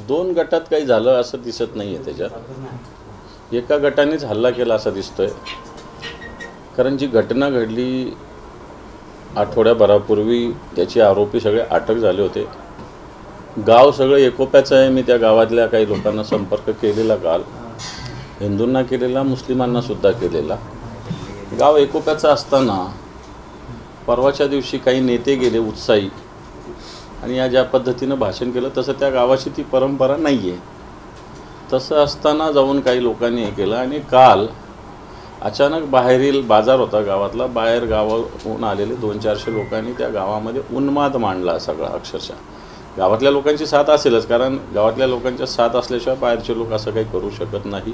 दोन गटात काही झालं असं दिसत नाही आहे त्याच्यात. एका गटानेच हल्ला केला असं दिसतोय. कारण जी घटना घडली आठवड्याभरापूर्वी त्याचे आरोपी सगळे अटक झाले होते. गाव सगळं एकोप्याचं आहे. मी त्या गावातल्या काही लोकांना संपर्क केलेला, काल हिंदूंना केलेला, मुस्लिमांना सुद्धा केलेला. गाव एकोप्याचं असताना परवाच्या दिवशी काही नेते गेले उत्साही आणि या ज्या पद्धतीनं भाषण केलं तसं त्या गावाची ती परंपरा नाही आहे. तसं असताना जाऊन काही लोकांनी हे केलं आणि काल अचानक बाहेरील बाजार होता गावातला, बाहेर गावाहून आलेले 200-400 लोकांनी त्या गावामध्ये उन्माद मांडला सगळा. अक्षरशः गावातल्या लोकांची साथ असेलच, कारण गावातल्या लोकांच्या साथ असल्याशिवाय बाहेरचे लोक असं काही करू शकत नाही.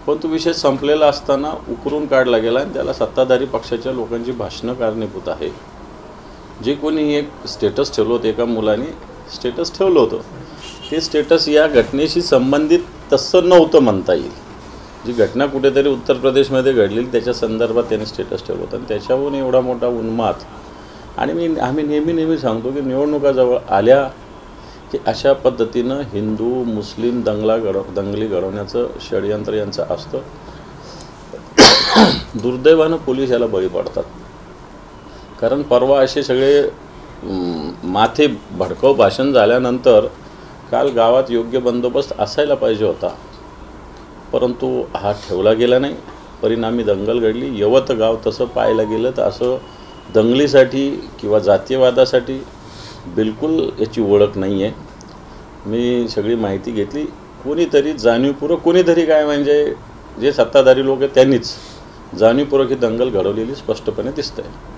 पण तो विषय संपलेला असताना उकरून काढला गेला आणि त्याला सत्ताधारी पक्षाच्या लोकांची भाषणं कारणीभूत आहे. जे कोणी एक स्टेटस ठेवलं होतं, एका मुलाने स्टेटस ठेवलं होतं, ते स्टेटस या घटनेशी संबंधित तसं नव्हतं म्हणता येईल. जी घटना कुठेतरी उत्तर प्रदेशमध्ये घडलेली त्याच्या संदर्भात त्याने स्टेटस ठेवलं होतं आणि त्याच्यावरून एवढा मोठा उन्माद. आणि आम्ही नेहमी सांगतो की निवडणुका जवळ आल्या की अशा पद्धतीनं हिंदू मुस्लिम दंगली घडवण्याचं षडयंत्र यांचं असतं. दुर्दैवानं पोलीस याला बळी पडतात. कारण परवा असे सगळे माथे भडकाऊ भाषण झाल्यानंतर काल गावात योग्य बंदोबस्त असायला पाहिजे होता, परंतु हा ठेवला गेला नाही. परिणामी दंगल घडली. यवत गाव तसं पाहायला गेलं तर असं दंगलीसाठी किंवा जातीयवादासाठी बिलकुल याची ओळख नाही आहे. मी सगळी माहिती घेतली. कोणीतरी जाणीवपूर्वक, कोणीतरी काय म्हणजे जे सत्ताधारी लोक आहेत त्यांनीच जाणीवपूर्वक ही दंगल घडवलेली स्पष्टपणे दिसत आहे.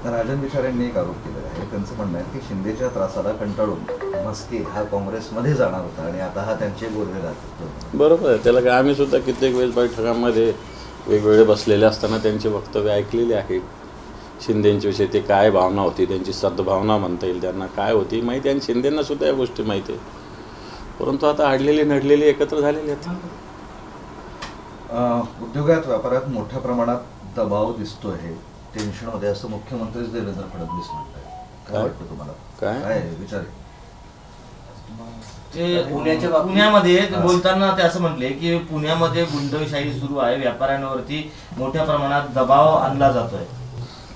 राजन विचारेंनी एक आरोप केलेला आहे. त्यांचं म्हणणं आहे की शिंदेच्या त्रासाला कंटाळून म्हस्के हा काँग्रेसमध्ये जाणार होता आणि आता हा त्यांचे गोरवे राहतात. बरोबर आहे. त्याला काय आम्ही सुद्धा कित्येक वेळेस बैठकांमध्ये वेगवेगळे बसलेले असताना त्यांची वक्तव्य ऐकलेली आहेत. शिंदेंच्या विषयी ते काय भावना होती, त्यांची सद्भावना म्हणता येईल त्यांना काय होती माहिती, आणि शिंदेंना सुद्धा या गोष्टी माहिती आहे. परंतु आता अडलेले नडलेले एकत्र झालेले आहेत. उद्योगात व्यापारात मोठ्या प्रमाणात दबाव दिसतोय, टेन्शन होते असं मुख्यमंत्री देवेंद्र फडणवीस म्हणतात. काय वाटतं तुम्हाला? काय विचार? पुण्यामध्ये बोलताना ते असं म्हटले की पुण्यामध्ये गुंडशाही सुरू आहे, व्यापाऱ्यांवरती मोठ्या प्रमाणात दबाव आणला जातोय.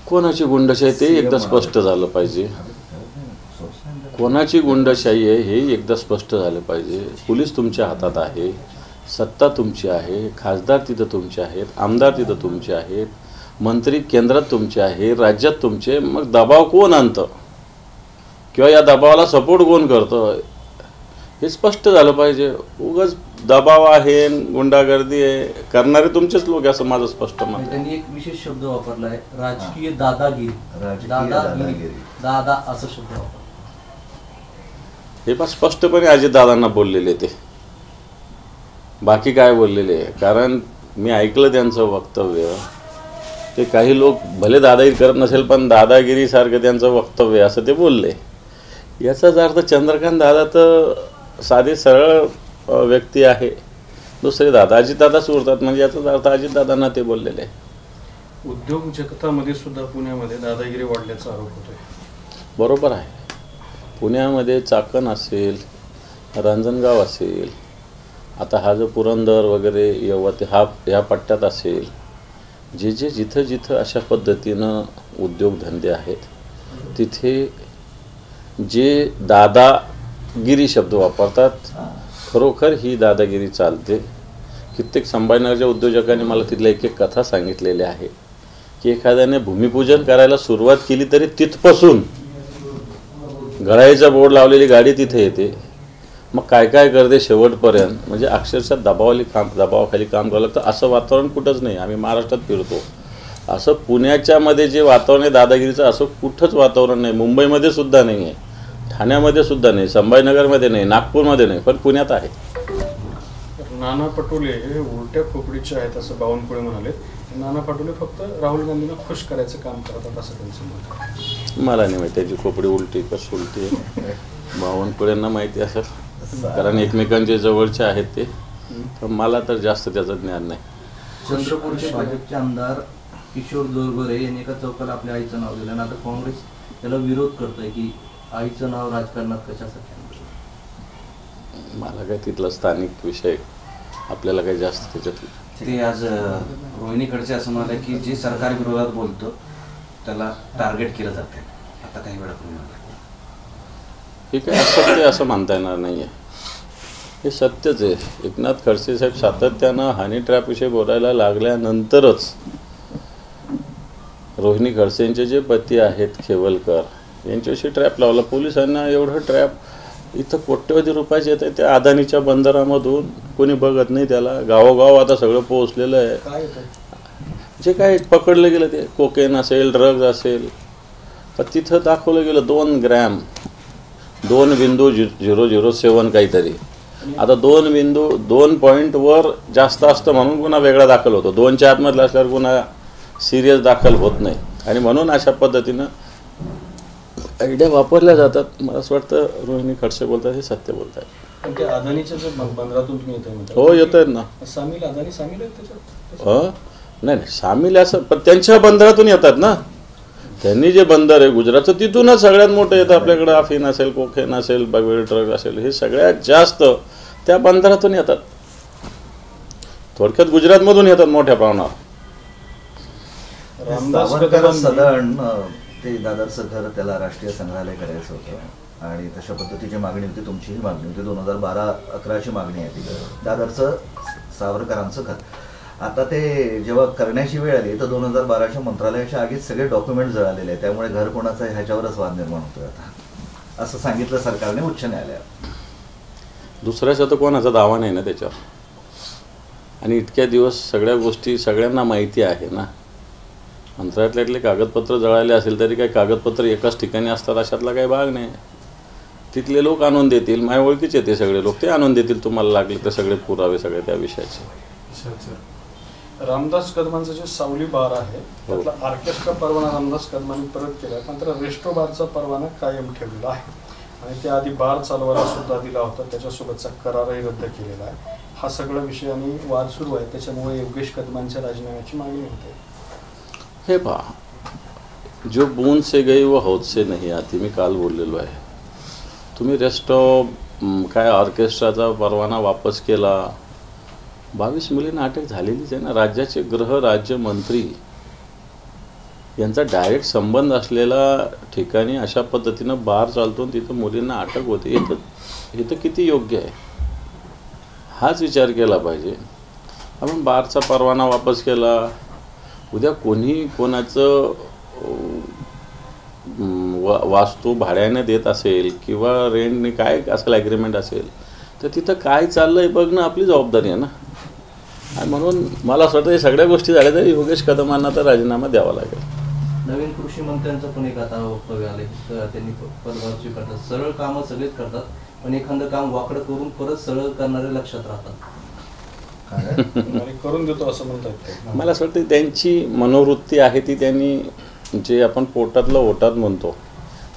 कोणाची गुंडशाही ते एकदा स्पष्ट झालं पाहिजे. कोणाची गुंडशाही आहे हे एकदा स्पष्ट झालं पाहिजे. पोलीस तुमच्या हातात आहे, सत्ता तुमची आहे, खासदार तिथं तुमचे आहेत, आमदार तिथं तुमचे आहेत, मंत्री केंद्रात तुमचे आहे, राज्यात तुमचे. मग दबाव कोण आणतं किंवा या दबावाला सपोर्ट कोण करतं हे स्पष्ट झालं पाहिजे. उगाच दबाव आहे, गुंडागर्दी आहे करणारे तुमचेच लोक असं माझं स्पष्ट मत. त्यांनी एक विशेष शब्द वापरला आहे, राजकीय दादागिरी. दादा असा शब्द वापरला. हे पण स्पष्टपणे अजितदादांना बोललेले ते, बाकी काय बोललेले. कारण मी ऐकलं त्यांचं वक्तव्य. ते काही लोक भले दादागिरी करत नसेल पण दादागिरीसारखं त्यांचं वक्तव्य असं ते बोलले. याचाच अर्थ चंद्रकांत दादा तर साधे सरळ व्यक्ती आहे, दुसरे दादा अजितदादाच उरतात, म्हणजे याचाच अर्थ अजितदादांना ते बोललेले. उद्योग जगतामध्ये सुद्धा पुण्यामध्ये दादागिरी वाढल्याचा आरोप होतोय. बरोबर आहे. पुण्यामध्ये चाकण असेल, रांजणगाव असेल, आता हा जो पुरंदर वगैरे यवत ह्या पट्ट्यात असेल, जिथं जिथं अशा पद्धतीनं उद्योगधंदे आहेत तिथे जे दादागिरी शब्द वापरतात, खरोखर ही दादागिरी चालते. कित्येक संभाजीनगरच्या उद्योजकांनी मला तिथल्या एक कथा सांगितलेल्या आहे की एखाद्याने भूमिपूजन करायला सुरुवात केली तरी तिथपासून गळाईचा बोर्ड लावलेली गाडी तिथे येते. मग काय करते शेवटपर्यंत, म्हणजे अक्षरशः दबावाखाली काम करावं लागतं. असं वातावरण कुठंच नाही. आम्ही महाराष्ट्रात फिरतो, असं पुण्याच्यामध्ये जे वातावरण आहे दादागिरीचं असं कुठंच वातावरण नाही. मुंबईमध्ये सुद्धा नाही आहे, ठाण्यामध्ये सुद्धा नाही, संभाजीनगरमध्ये नाही, नागपूरमध्ये नाही, पण पुण्यात आहे. नाना पटोले हे उलट्या खोपडीचे आहेत असं बावनकुळे म्हणाले. नाना पटोले फक्त राहुल गांधींना खुश करायचं काम करतात असं त्यांचं मत. मला नाही माहिती त्याची खोपडी उलटी कसं उलटी आहे. बावनकुळेंना माहिती असेल, कारण एकमेकांचे जवळचे आहेत ते. पण मला तर जास्त त्याचं ज्ञान नाही. चंद्रपूरचे भाजपचे आमदार किशोर जोरगोरे यांनी एका चौकाला आपल्या आईचं नाव दिलं आणि आता काँग्रेस त्याला विरोध करतोय की आईचं नाव राजकारणात कशासाठी. मला काय तिथला स्थानिक विषय आपल्याला काही जास्त त्याच्यात. ते आज रोहिणी खडसे असं म्हणाले की जे सरकार विरोधात बोलतो त्याला टार्गेट केलं जाते. आता काही वेळापूर्वी हे काय असत्य असं मानता येणार नाही आहे. हे सत्यच आहे. एकनाथ खडसे साहेब सातत्यानं हनी ट्रॅपविषयी बोलायला लागल्यानंतरच रोहिणी खडसेंचे जे पती आहेत खेवलकर यांच्याविषयी ट्रॅप लावला. पोलिसांना एवढं ट्रॅप इथं कोट्यवधी रुपयाचे येत आहे त्या अदानीच्या बंदरामधून, कोणी बघत नाही त्याला. गावोगाव आता सगळं पोहोचलेलं आहे. जे काय पकडलं गेलं ते कोकेन असेल, ड्रग्ज असेल, पण तिथं दाखवलं गेलं 2 ग्रॅम 2.007 काहीतरी. आता 2 पॉईंटवर जास्त असतं म्हणून गुन्हा वेगळा दाखल होतो. 2च्या आतमधला असल्यावर गुन्हा सिरियस दाखल होत नाही. आणि म्हणून अशा पद्धतीनं आयडिया वापरल्या जातात. मला असं वाटतं रोहिणी खडसे बोलतात हे सत्य बोलत आहेत. पण ते अदानीच्या जे बंदरातून तुम्ही येत हो येत आहेत ना. अदानी सामील आहेत त्याच्यात? नाही सामील असं, पण त्यांच्या बंदरातून येतात ना. त्यांनी जे बंदर आहे गुजरातचं तिथूनच सगळ्यात मोठं येतं आपल्याकडं. अफीन असेल, कोकेन असेल, वेगवेगळे ट्रक असेल, हे सगळ्यात जास्त त्या बंदरातून येतात. थोडक्यात गुजरातमधून येतात मोठ्या प्रमाणावर. सावरकर सदन ते दादरचं घर त्याला राष्ट्रीय संग्रहालय करायचं होतं आणि तशा पद्धतीची मागणी होती. तुमचीही मागणी होती. 2012-11ची मागणी आहे ती दादरचं सावरकरांचं घर. आता ते जेव्हा करण्याची वेळ आली तर 2012च्या मंत्रालयाच्या आगीत सगळे डॉक्युमेंट जळालेले आहे. त्यामुळे घर कोणाचं आहे ह्याच्यावरच वाद निर्माण होतोय आता, असं सांगितलं सरकारने उच्च न्यायालयात. दुसऱ्याचा तर कोणाचा दावा नाही ना त्याच्यावर. आणि इतक्या दिवस सगळ्या गोष्टी सगळ्यांना माहिती आहे ना. मंत्रालयातले कागदपत्र जळाले असेल तरी काही कागदपत्र एकाच ठिकाणी असतात अशातला काही भाग नाही. तिथले लोक आणून देतील. माझ्या ओळखीचे ते सगळे लोक, ते आणून देतील तुम्हाला लागले ते सगळे पुरावे सगळे त्या विषयाचे. रामदास कदमांचं जे सावली बार आहे त्यातला ऑर्केस्ट्रा परवाना रामदास कदमांनी परत केला, मात्र रेस्टो बारचा परवाना कायम ठेवलेला आहे. आणि त्या आधी बार चालवायला सुद्धा दिला होता, त्याच्यासोबतचा करारही रद्द केलेला आहे. हा सगळा विषय आणि वाद सुरू आहे. त्याच्यामुळे योगेश कदमांच्या राजीनाम्याची मागणी होते. हे पहा, जो बूंद से गई वो हौद से नहीं आती, मी काल बोललेलो आहे. तुम्ही रेस्टो काय ऑर्केस्ट्राचा परवाना वापस केला. 22 मुलींना अटक झालेलीच आहे ना. राज्याचे गृहराज्यमंत्री यांचा डायरेक्ट संबंध असलेल्या ठिकाणी अशा पद्धतीनं बार चालतो, तिथं मुलींना अटक होते. हे तर किती योग्य आहे हाच विचार केला पाहिजे. आपण बारचा परवाना वापस केला, उद्या कोणी कोणाचं वास्तू भाड्याने देत असेल किंवा रेंटने काय असेल ॲग्रीमेंट असेल तर तिथं काय चाललं आहे बघणं आपली जबाबदारी आहे ना. आणि म्हणून मला असं वाटतं हे सगळ्या गोष्टी झाल्या तरी योगेश कदमांना तर राजीनामा द्यावा लागेल. नवीन कृषी मंत्र्यांचं पण एक आता वक्तव्य आले. त्यांनी पदभार स्वीकारतात, सरळ कामं सगळेच करतात, पण एखादं काम वाकडं करून परत सरळ करणारे लक्षात राहतात. करून देतो असं म्हणतात. मला असं वाटतं त्यांची मनोवृत्ती आहे ती त्यांनी जे आपण पोटातलं ओटात म्हणतो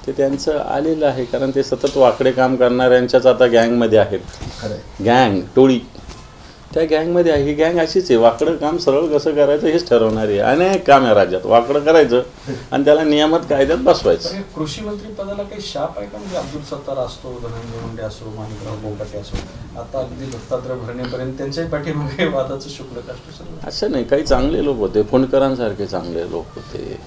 ते त्यांचं आलेलं आहे. कारण ते सतत वाकडे काम करणाऱ्यांच्याच आता गँगमध्ये आहेत. गँग टोळी त्या गँगमध्ये आहे. ही गँग अशीच आहे. वाकडं काम सरळ कसं करायचं हेच ठरवणारी आहे. अनेक काम आहे राज्यात. वाकडं करायचं आणि त्याला नियमात कायद्यात बसवायचं. कृषी मंत्री पदाला काही शाप आहे का? म्हणजे अब्दुल सत्तार असतो, धनंजय मुंडे असो, माणिकराव बोकाटे असो, आता अगदी दत्तात्रय भरणेपर्यंत त्यांच्याही पाठीमागे वादाचं शुक्ल असतो. असं नाही, काही चांगले लोक होते. फुंडकरांसारखे चांगले लोक होते.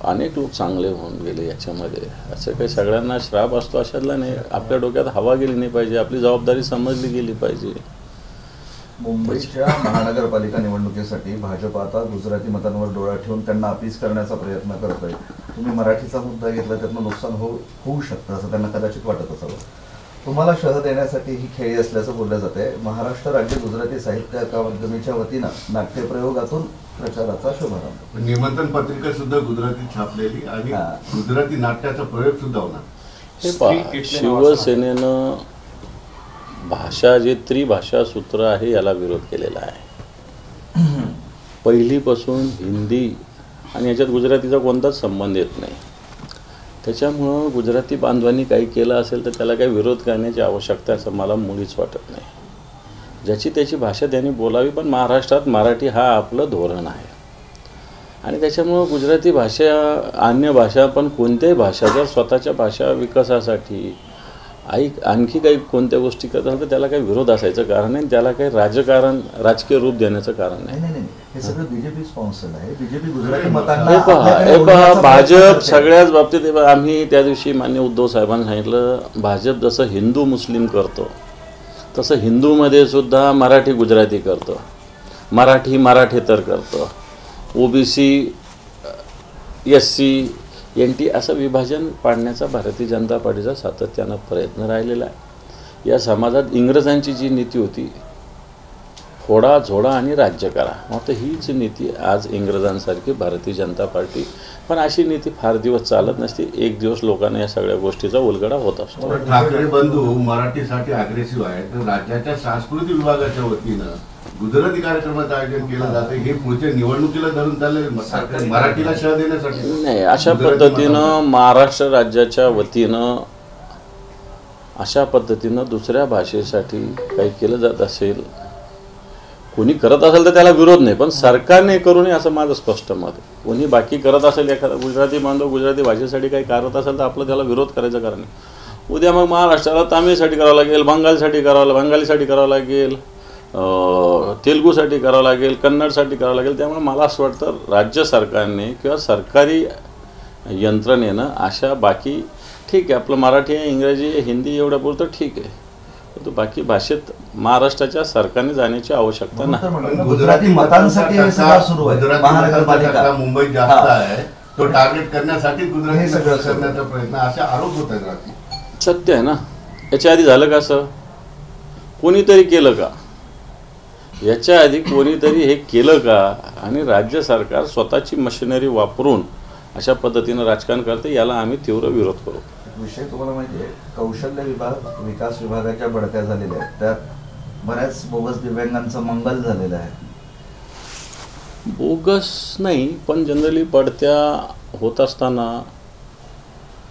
अनेक लोक चांगले होऊन गेले याच्यामध्ये. असं काही सगळ्यांना श्राप असतो अशातला नाही. आपल्या डोक्यात हवा गेली नाही पाहिजे. आपली जबाबदारी समजली गेली पाहिजे. मुंबईच्या महानगरपालिका निवडणुकीसाठी भाजप आता गुजराती मतांवर डोळा ठेवून त्यांना अपीस करण्याचा प्रयत्न करतोय. तुम्ही मराठीचा मुद्दा घेतला, त्यातनं नुकसान होऊ शकतं असं त्यांना कदाचित वाटत असावं. तुम्हाला शह देण्यासाठी ही खेळी असल्याचं बोललं जाते. महाराष्ट्र राज्य गुजराती साहित्य अकादमीच्या वतीनं नाट्यप्रयोगातून प्रचाराचा शुभारंभ. निमंत्रण पत्रिका सुद्धा गुजराती छापलेली आणि गुजराती नाट्याचा प्रयोग सुद्धा होणार. हे पहा, शिवसेनेनं भाषा जे त्रिभाषा सूत्र आहे याला विरोध केलेला आहे. पहिलीपासून हिंदी आणि याच्यात गुजरातीचा कोणताच संबंध येत नाही. त्याच्यामुळं गुजराती बांधवांनी काही केलं असेल तर त्याला काही विरोध करण्याची आवश्यकता असं मला मुळीच वाटत नाही. ज्याची त्याची भाषा त्यांनी बोलावी, पण महाराष्ट्रात मराठी हा आपलं धोरण आहे. आणि त्याच्यामुळं गुजराती भाषा अन्य भाषा पण कोणत्याही भाषा जर स्वतःच्या भाषा विकासासाठी आणखी काही कोणत्या गोष्टी करतात तर त्याला काही विरोध असायचं कारण नाही, त्याला काही राजकीय रूप देण्याचं कारण नाही. नाही हे सगळं बीजेपी स्पॉन्सर्ड आहे. बीजेपी गुजराती हे मतांना पहा भाजप सगळ्याच बाबतीत आम्ही त्या दिवशी माननीय उद्धव साहेबांनी सांगितलं, भाजप जसं हिंदू मुस्लिम करतो तसं हिंदूमध्ये सुद्धा मराठी गुजराती करतो, मराठी मराठेतर करतो, OBC SC NT असं विभाजन पाडण्याचा भारतीय जनता पार्टीचा सातत्यानं प्रयत्न राहिलेला आहे. या समाजात इंग्रजांची जी नीती होती फोडा झोडा आणि राज्य करा, मग हीच नीती आज इंग्रजांसारखी भारतीय जनता पार्टी, पण अशी नीती फार दिवस चालत नसते. एक दिवस लोकांना या सगळ्या गोष्टीचा उलगडा होत असतो. ठाकरे बंधू मराठीसाठी अग्रेसिव्ह आहे, तर राज्याच्या सांस्कृतिक विभागाच्या वतीनं गुजराती कार्यक्रमाचं आयोजन केलं जाते. हे पुढच्या निवडणुकीला धरून चालले मराठीला शह देण्यासाठी नाही. अशा पद्धतीनं महाराष्ट्र राज्याच्या वतीनं अशा पद्धतीनं दुसऱ्या भाषेसाठी काही केलं जात असेल, कोणी करत असेल तर त्याला विरोध नाही, पण सरकारने करू नये असं माझं स्पष्ट मत आहे. कोणी बाकी करत असेल, एखादा गुजराती बांधव गुजराती भाषेसाठी काही करत असेल तर आपलं त्याला विरोध करायचं कारण नाही. उद्या मग महाराष्ट्राला तामिळसाठी करावं लागेल, बंगालीसाठी करावं लागेल, तेलुगूसाठी करावं लागेल, कन्नडसाठी करावं लागेल. त्यामुळे मला असं वाटतं राज्य सरकारने किंवा सरकारी यंत्रणेनं अशा बाकी ठीक आहे, आपलं मराठी इंग्रजी हिंदी एवढं बोलतं ठीक आहे, परंतु बाकी भाषेत महाराष्ट्राच्या सरकारने जाण्याची आवश्यकता नाही. गुजराती मतांसाठी हे सगळं सुरू आहे. महानगरपालिका मुंबईत जास्त आहे, तो टार्गेट करण्यासाठी गुजराती सगळं करण्याचा प्रयत्न, असे आरोप होत आहेत. सत्य आहे ना. याच्या आधी झालं का असं? कोणीतरी केलं का? याच्या आधी कोणीतरी हे केलं का? आणि राज्य सरकार स्वतःची मशिनरी वापरून अशा पद्धतीनं राजकारण करते, याला आम्ही तीव्र विरोध करू. विषय तुम्हाला माहिती आहे, कौशल्य विकास विभागाच्या बढत्या झालेल्या आहेत, त्यात बऱ्याच बोगस दिव्यांगांचं मंगल झालेलं आहे. बोगस नाही, पण जनरली बढत्या होत असताना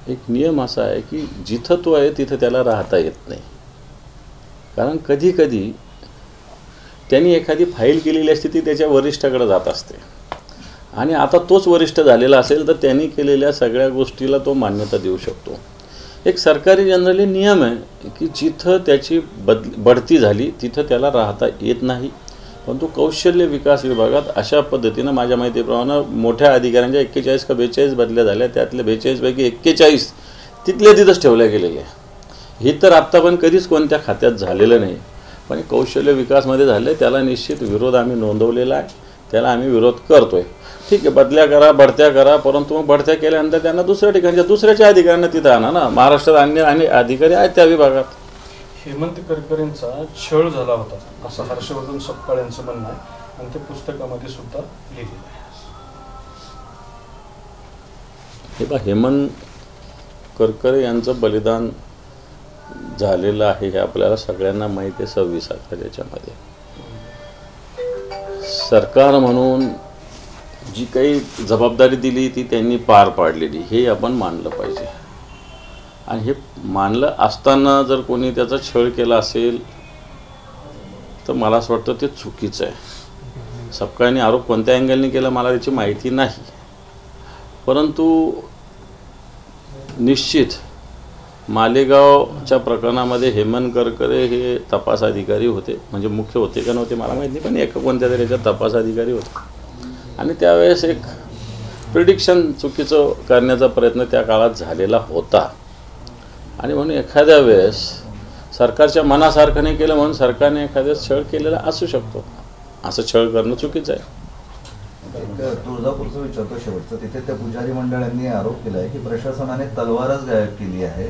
एक नियम असा आहे की जिथं तो आहे तिथं त्याला राहता येत नाही. कारण कधी कधी त्यांनी एखादी फाईल केलेली असते ती त्याच्या वरिष्ठाकडे जात असते, आणि आता तोच वरिष्ठ झालेला असेल तर त्यांनी केलेल्या सगळ्या गोष्टीला तो मान्यता देऊ शकतो. एक सरकारी जनरली नियम आहे की जिथं त्याची बढती झाली तिथं त्याला राहता येत नाही. परंतु कौशल्य विकास विभागात अशा पद्धतीनं माझ्या माहितीप्रमाणे मोठ्या अधिकाऱ्यांच्या 41 का 42 बदल्या झाल्या, त्यातल्या 42 पैकी 41 तिथल्या तिथंच ठेवल्या गेलेल्या. हे तर आत्ता पण कधीच कोणत्या खात्यात झालेलं नाही, पण कौशल्य विकासमध्ये झाले, त्याला निश्चित विरोध आम्ही नोंदवलेला आहे, त्याला आम्ही विरोध करतोय. ठीक आहे, बदल्या करा, बढत्या करा, परंतु मग बढत्या केल्यानंतर त्यांना दुसऱ्याच्या अधिकाऱ्यांना तिथं आणा ना. महाराष्ट्रात अन्य अधिकारी आहेत त्या विभागात. हेमंत करकरेंचा छळ झाला होता असं हर्षवर्धन सपकाळ यांचं म्हणणं आहे, आणि ते पुस्तकामध्ये सुद्धा लिहिलेलं आहे. हे बा, हेमंत करकरे यांचं बलिदान झालेलं आहे हे आपल्याला सगळ्यांना माहिती आहे. 26 याच्यामध्ये सरकार म्हणून जी काही जबाबदारी दिली ती त्यांनी पार पाडलेली, हे आपण मानलं पाहिजे. आणि हे मानलं असताना जर कोणी त्याचा छळ केला असेल तर मला असं वाटतं ते चुकीचं आहे. सपकाळने आरोप कोणत्या अँगलने केला मला त्याची माहिती नाही, परंतु निश्चित मालेगावच्या प्रकरणामध्ये हेमंत करकरे हे तपास अधिकारी होते, म्हणजे मुख्य होते का नव्हते मला माहिती नाही, पण एक कोणत्या तरी याच्यात तपास अधिकारी होते. आणि त्यावेळेस एक प्रिडिक्शन चुकीचं करण्याचा प्रयत्न त्या काळात झालेला होता, आणि म्हणून एखाद्या वेळेस सरकारच्या मनासारखं नाही केलं म्हणून सरकारने एखाद्या छळ केलेला असू शकतो. असं छळ करणं चुकीचं आहे. तुळजापूरचं विचारतो शेवटचं, तिथे त्या पुजारी मंडळांनी आरोप केला आहे की प्रशासनाने तलवारच गायब केली आहे,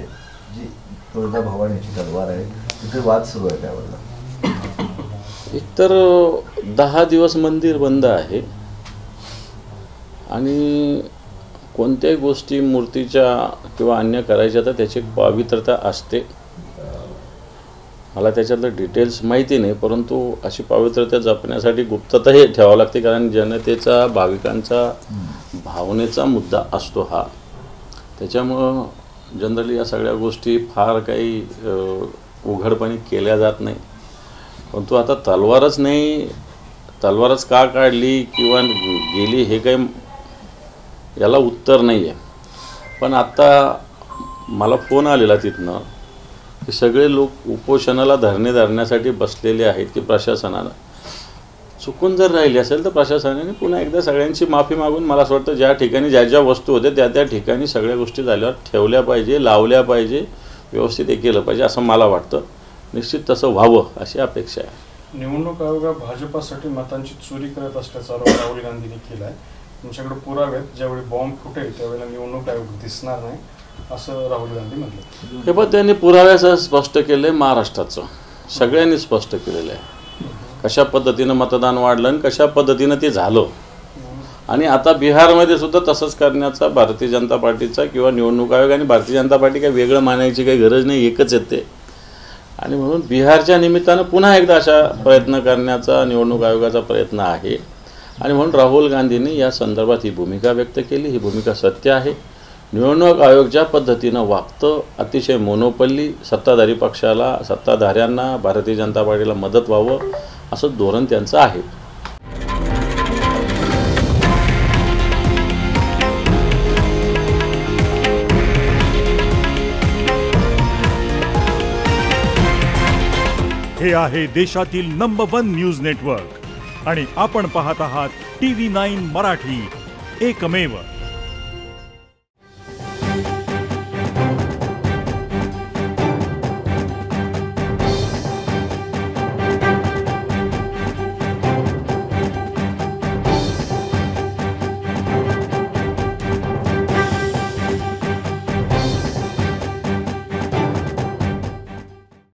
जी तुळजा भवानीची तलवार आहे, तिथे वाद सुरू आहे त्यावर. एकतर 10 दिवस मंदिर बंद आहे, आणि कोणत्याही गोष्टी मूर्तीच्या किंवा अन्य करायच्या तर त्याची एक पवित्रता असते. मला त्याच्यातलं डिटेल्स माहिती नाही, परंतु अशी पवित्रता जपण्यासाठी गुप्तता हे ठेवावं लागते, कारण जनतेचा भाविकांचा भावनेचा मुद्दा असतो हा. त्याच्यामुळं जनरली या सगळ्या गोष्टी फार काही उघडपणे केल्या जात नाही. परंतु आता तलवारच का काढली किंवा गेली हे काही याला उत्तर नाही आहे. पण आत्ता मला फोन आलेला तिथनं की सगळे लोक उपोषणाला धरणे धरण्यासाठी बसलेले आहेत की प्रशासनानं चुकून जर राहिली असेल तर प्रशासनाने पुन्हा एकदा सगळ्यांची माफी मागून मला असं वाटतं ज्या ठिकाणी ज्या ज्या वस्तू होत्या त्या त्या ठिकाणी सगळ्या गोष्टी झाल्यावर ठेवल्या पाहिजे, लावल्या पाहिजे, व्यवस्थित हे केलं पाहिजे असं मला वाटतं. निश्चित तसं व्हावं अशी अपेक्षा आहे. निवडणूक आयोग भाजपासाठी मतांची चोरी करत असल्याचा आरोप राहुल गांधींनी केला आहे. तुमच्याकडे पुरावे आहेत, ज्यावेळी बॉम्ब फुटेल त्यावेळेला निवडणूक आयोग दिसणार नाही असं राहुल गांधी म्हटलं. हे पण त्यांनी पुराव्यासह स्पष्ट केलं आहे. महाराष्ट्राचं सगळ्यांनी स्पष्ट केलेलं आहे कशा पद्धतीनं मतदान वाढलं आणि कशा पद्धतीनं ते झालं. आणि आता बिहारमध्ये सुद्धा तसंच करण्याचा भारतीय जनता पार्टीचा किंवा निवडणूक आयोग आणि भारतीय जनता पार्टी काही वेगळं मानायची काही गरज नाही, एकच येते. आणि म्हणून बिहारच्या निमित्तानं पुन्हा एकदा अशा प्रयत्न करण्याचा निवडणूक आयोगाचा प्रयत्न आहे. आणि म्हणून राहुल गांधींनी या संदर्भात ही भूमिका व्यक्त केली. ही भूमिका सत्य आहे. निवडणूक आयोग ज्या पद्धतीनं वागतं, अतिशय मोनोपल्ली, सत्ताधारी पक्षाला, सत्ताधाऱ्यांना, भारतीय जनता पार्टीला मदत व्हावं असं धोरण त्यांचं आहे. हे आहे देशातील नंबर 1 न्यूज नेटवर्क आणि आपण पाहत आहात TV9 मराठी, एकमेव.